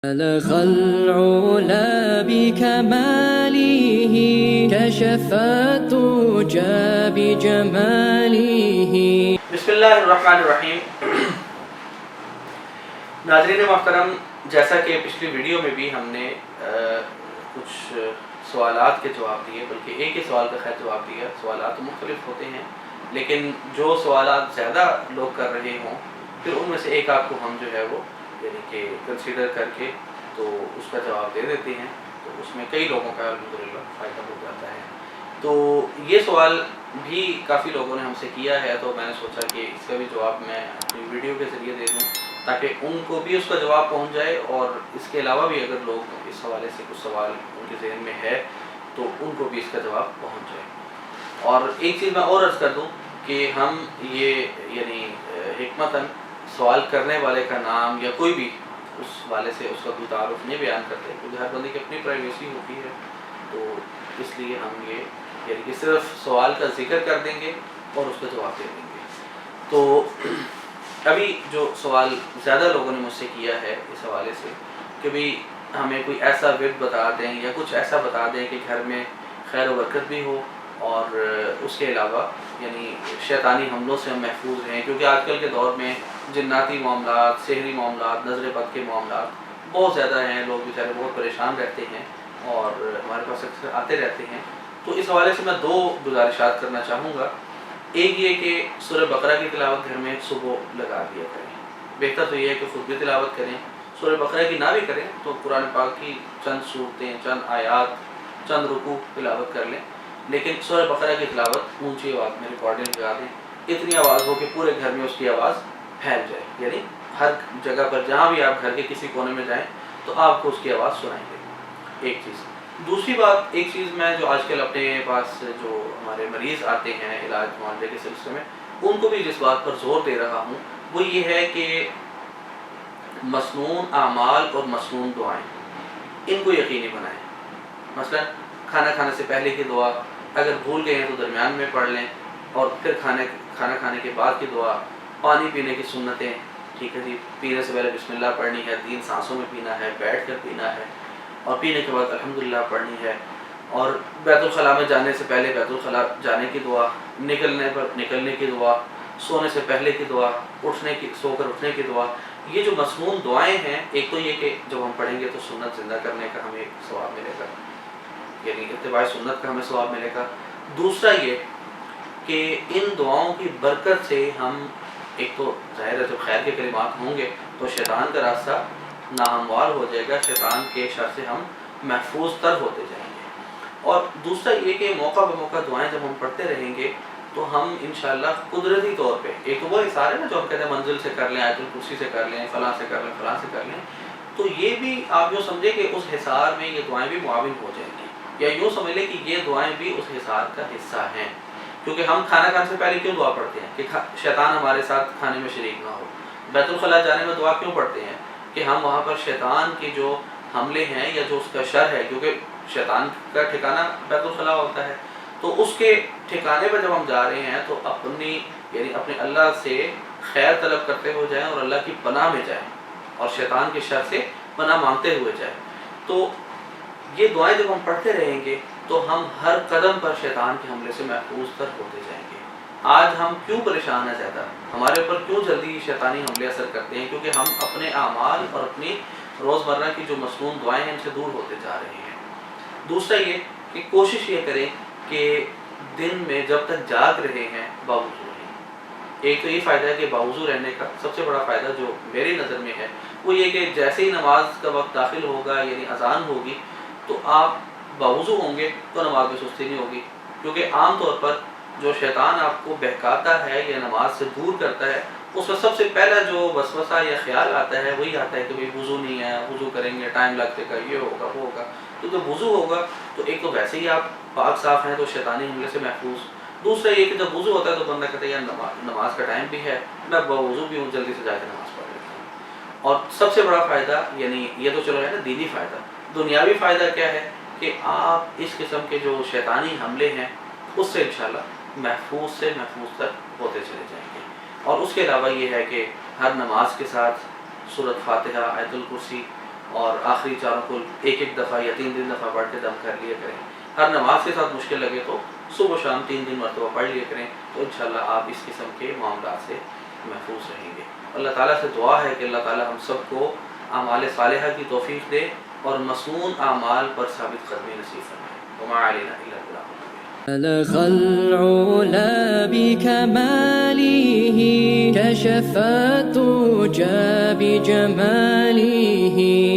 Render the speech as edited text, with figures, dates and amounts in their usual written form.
بلغ العلا بكماله كشف الدجى بجماله. بسم اللہ الرحمن الرحیم. ناظرین محترم، جیسا کہ پچھلی ویڈیو میں بھی ہم نے کچھ سوالات کے جواب دیے، بلکہ ایک ہی سوال کا خیر جواب دیا. سوالات تو مختلف ہوتے ہیں، لیکن جو سوالات زیادہ لوگ کر رہے ہوں پھر ان میں سے ایک آپ کو ہم جو ہے وہ یعنی کہ کنسیڈر کر کے تو اس کا جواب دے دیتے ہیں. تو اس میں کئی لوگوں کا الحمدللہ فائدہ ہو جاتا ہے. تو یہ سوال بھی کافی لوگوں نے ہم سے کیا ہے، تو میں نے سوچا کہ اس کا بھی جواب میں اپنی ویڈیو کے ذریعے دے دوں تاکہ ان کو بھی اس کا جواب پہنچ جائے، اور اس کے علاوہ بھی اگر لوگ اس حوالے سے کچھ سوال ان کے ذہن میں ہے تو ان کو بھی اس کا جواب پہنچ جائے. اور ایک چیز میں اور عرض کر دوں کہ ہم یہ یعنی حکمتاً سوال کرنے والے کا نام یا کوئی بھی اس والے سے اس کا کوئی تعارف نہیں بیان کرتے، کیونکہ ہر بندے کی اپنی پرائیویسی ہوتی ہے. تو اس لیے ہم یہ یعنی کہ صرف سوال کا ذکر کر دیں گے اور اس کا جواب دے دیں گے. تو ابھی جو سوال زیادہ لوگوں نے مجھ سے کیا ہے اس حوالے سے کہ بھئی ہمیں کوئی ایسا ورد بتا دیں یا کچھ ایسا بتا دیں کہ گھر میں خیر و برکت بھی ہو اور اس کے علاوہ یعنی شیطانی حملوں سے ہم محفوظ رہیں، کیونکہ آج کل کے دور میں جناتی معاملات، سحری معاملات، نظر بد کے معاملات بہت زیادہ ہیں. لوگ بیچارے بہت پریشان رہتے ہیں اور ہمارے پاس اکثر آتے رہتے ہیں. تو اس حوالے سے میں دو گزارشات کرنا چاہوں گا. ایک یہ کہ سورہ بقرہ کی تلاوت گھر میں صبح لگا دیا کریں. بہتر تو یہ ہے کہ خود بھی تلاوت کریں. سورہ بقرہ کی نہ بھی کریں تو قرآن پاک کی چند صورتیں، چند آیات، چند رکوع تلاوت کر لیں، لیکن سورہ بقرہ کی تلاوت اونچی آواز میں ریکارڈنگ لگا دیں. اتنی آواز ہو کہ پورے گھر میں اس کی آواز پھیل جائے، یعنی ہر جگہ پر جہاں بھی آپ گھر کے کسی کونے میں جائیں تو آپ کو اس کی آواز سنائیں گے. ایک چیز. دوسری بات، ایک چیز میں جو آج کل اپنے پاس جو ہمارے مریض آتے ہیں علاج معالجے کے سلسلے میں، ان کو بھی جس بات پر زور دے رہا ہوں وہ یہ ہے کہ مسنون اعمال اور مسنون دعائیں ان کو یقینی بنائیں. مثلا کھانا کھانے سے پہلے کی دعا اگر بھول گئے ہیں تو درمیان میں پڑھ لیں، اور پھر کھانا کھانے کے بعد کی دعا. پانی پینے کی سنتیں، ٹھیک ہے جی، پینے سے پہلے بسم اللہ پڑھنی ہے، 3 سانسوں میں پینا ہے، بیٹھ کر پینا ہے، اور پینے کے بعد الحمدللہ پڑھنی ہے. اور بیت الخلاء میں جانے سے پہلے بیت الخلاء جانے کی دعا، نکلنے پر نکلنے کی دعا، سونے سے پہلے کی دعا، سو کر اٹھنے کی دعا. یہ جو مسنون دعائیں ہیں، ایک تو یہ کہ جب ہم پڑھیں گے تو سنت زندہ کرنے کا ہمیں ثواب ملے گا، یعنی اتباع سنت کا ہمیں ثواب ملے گا. دوسرا یہ کہ ان دعاؤں کی برکت سے ہم ایک تو ظاہر ہے جب خیر کے کلمات ہوں گے تو شیطان کا راستہ ناہموار ہو جائے گا، شیطان کے شر سے ہم محفوظ تر ہوتے جائیں گے. اور دوسرا یہ کہ موقع بہ موقع دعائیں جب ہم پڑھتے رہیں گے تو ہم انشاءاللہ قدرتی طور پہ، ایک تو وہ حصار ہے نا جو ہم کہتے ہیں منزل سے کر لیں، آیت الکرسی سے کر لیں، فلاں سے کر لیں، فلاں سے کر لیں، تو یہ بھی آپ یوں سمجھیں کہ اس حصار میں یہ دعائیں بھی معاون ہو جائیں گی، یا یوں سمجھ لیں کہ یہ دعائیں بھی اس حصار کا حصہ ہیں. کیونکہ ہم کھانا کھانے سے پہلے کیوں دعا پڑھتے ہیں؟ کہ شیطان ہمارے ساتھ کھانے میں شریک نہ ہو. بیت الخلاء جانے میں دعا کیوں پڑھتے ہیں؟ کہ ہم وہاں پر شیطان کے جو حملے ہیں یا جو اس کا شر ہے، کیونکہ شیطان کا ٹھکانہ بیت الخلاء ہوتا ہے، تو اس کے ٹھکانے پر جب ہم جا رہے ہیں تو اپنی یعنی اپنے اللہ سے خیر طلب کرتے ہوئے جائیں اور اللہ کی پناہ میں جائیں اور شیطان کے شر سے پناہ مانگتے ہوئے جائیں. تو یہ دعائیں جب ہم پڑھتے رہیں گے تو ہم ہر قدم پر شیطان کے حملے سے محفوظ تر ہوتے جائیں گے. آج ہم کیوں پریشان ہیں زیادہ، ہمارے اوپر کیوں جلدی شیطانی حملے اثر کرتے ہیں؟ کیونکہ ہم اپنے اعمال اور اپنی روزمرہ کی جو مسنون دعائیں ہیں ان سے دور ہوتے جا رہے ہیں. دوسرا یہ کہ کوشش یہ کریں کہ دن میں جب تک جاگ رہے ہیں باوضو رہیں. ایک تو یہ فائدہ ہے کہ باوضو رہنے کا سب سے بڑا فائدہ جو میری نظر میں ہے وہ یہ کہ جیسے ہی نماز کا وقت داخل ہوگا یعنی اذان ہوگی تو آپ باوضو ہوں گے تو نماز میں سستی نہیں ہوگی. کیونکہ عام طور پر جو شیطان آپ کو بہکاتا ہے یا نماز سے دور کرتا ہے، اس کا سب سے پہلا جو وسوسہ یا خیال آتا ہے وہی آتا ہے کہ بھئی وضو نہیں ہے، وضو کریں گے ٹائم لگتے گا، یہ ہوگا وہ ہوگا. تو جب وضو ہوگا تو ایک تو ویسے ہی آپ پاک صاف ہیں تو شیطانی حملے سے محفوظ. دوسرا یہ کہ جب وضو ہوتا ہے تو بندہ کہتا ہے یار نماز کا ٹائم بھی ہے، میں باوضو بھی ہوں، جلدی سے جا کے نماز پڑھ لیتا ہوں. اور سب سے بڑا فائدہ یعنی یہ تو چلو ہے نا دینی فائدہ، دنیاوی فائدہ کیا ہے کہ آپ اس قسم کے جو شیطانی حملے ہیں اس سے انشاءاللہ محفوظ سے محفوظ تک ہوتے چلے جائیں گے. اور اس کے علاوہ یہ ہے کہ ہر نماز کے ساتھ سورۃ فاتحہ، آیت الکرسی اور آخری چاروں کو ایک ایک دفعہ یا 3 دفعہ پڑھ کے دم کر لیا کریں. ہر نماز کے ساتھ مشکل لگے تو صبح و شام 3 مرتبہ پڑھ لیا کریں, تو انشاءاللہ آپ اس قسم کے معاملات سے محفوظ رہیں گے. اللہ تعالیٰ سے دعا ہے کہ اللہ تعالیٰ ہم سب کو اعمال صالحہ کی توفیق دے اور مسنون اعمال پر ثابت قدمی نصیب فرمائے. وما علینا الا البلاغ. بلغ العلا بكماله كشف الدجى بجماله